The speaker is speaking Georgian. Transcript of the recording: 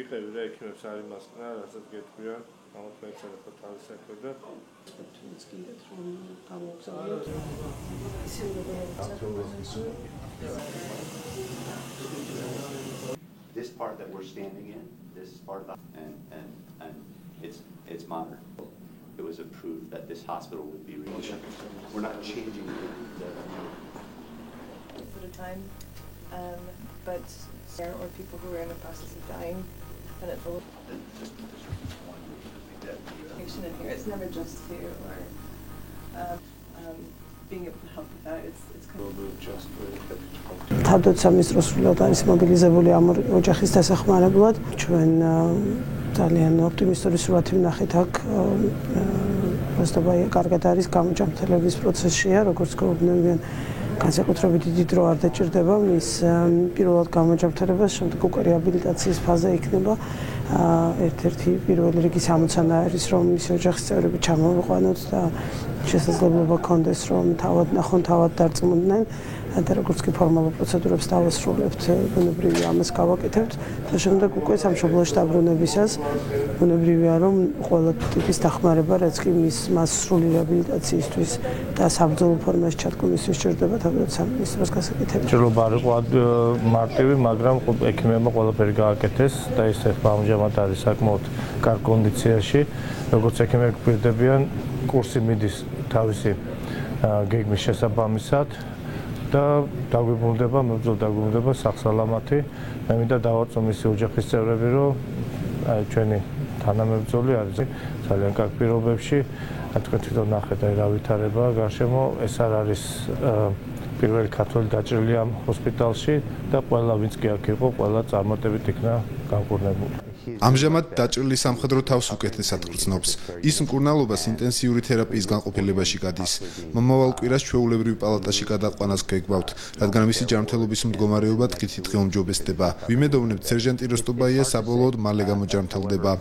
მივიყევი რა ექიმებს არ იმასკნა, რასაც გეტყვიან, ამათ მეცადე თავის საქმე და This part that we're standing in, this part and it's modern. It was approved that this hospital would be reopened. We're not changing at a time, but there are people who are in the process of dying, and it's a little in here. It's never just here or being able to help with that. It's kind of just თავდაცვის სრულად არის მობილიზებული ამ ოჯახის დასახმარებლად. ჩვენ ძალიან ოპტიმისტური სურათი ვნახეთ აქ. პროსტაბაია კარგად არის გამოჯამრთელების პროცესშია, როგორც გვეუბნებიან. განსაკუთრებით დიდი დრო არ დაჭირდება მის პირველად გამოჯამრთელებას, შემდეგ უკვე რეაბილიტაციის ფაზა იქნება. ერთ-ერთი პირველი რიგის ამოცანა არის, რომ მის ოჯახის წევრები ჩამოვიყვანოთ და შესაძლებლობა ქონდეს, რომ თავად ნახონ, თავად დარწმუნდნენ. და როგორც კი ფორმალურ პროცედურებს დავასრულებთ, ბუნებრივია ამას გავაკეთებთ და შემდეგ უკვე სამშობლოში დაბრუნებისას ბუნებრივია რომ ყველა ტიპის დახმარება, რაც კი მას სრული რეაბილიტაციისთვის და საბრძოლო ფორმაში ჩადგომისთვის სჭირდება თავდაცვის სამინისტროს გასაკეთებით. ჭრილობა არ იყო მარტივი, მაგრამ ექიმებმა ყველაფერი გააკეთეს და ეს ამჟამად არის საკმაოდ კარგ კონდიციაში. როგორც ექიმები გვირდებიან, კურსი მიდის თავისი გეგმის შესაბამისად. და დაგვიბრუნდება, მებრძოლ დაგვიბრუნდება სახსალამათი. მე მინდა დავარწმუნო მისი ოჯახის წევრები, რომ ჩვენი თანამებრძოლი არის ძალიან კარგ პირობებში. თქვენ თვითონ ნახეთ, რა ვითარებაა გარშემო, ეს არ არის პირველი ქართველი დაჭრილი ამ ჰოსპიტალში და ყველა ვინც კი აქ იყო, ყველა წარმატებით იქნა განკურნებული. ამჟამად დაჭრილი სამხედრო თავს უკეთესად გრძნობს. ის მკურნალობას ინტენსიური თერაპიის განყოფილებაში გადის. მომავალ კვირას ჩვეულებრივ პალატაში გადაყვანას გეგმავთ, რადგან მისი ჯანმრთელობის მდგომარეობა დღითიდღე გაუმჯობესდება. ვიმედოვნებთ, სერჟანტი როსტობაია საბოლოოდ მალე გამოჯანმრთელდება.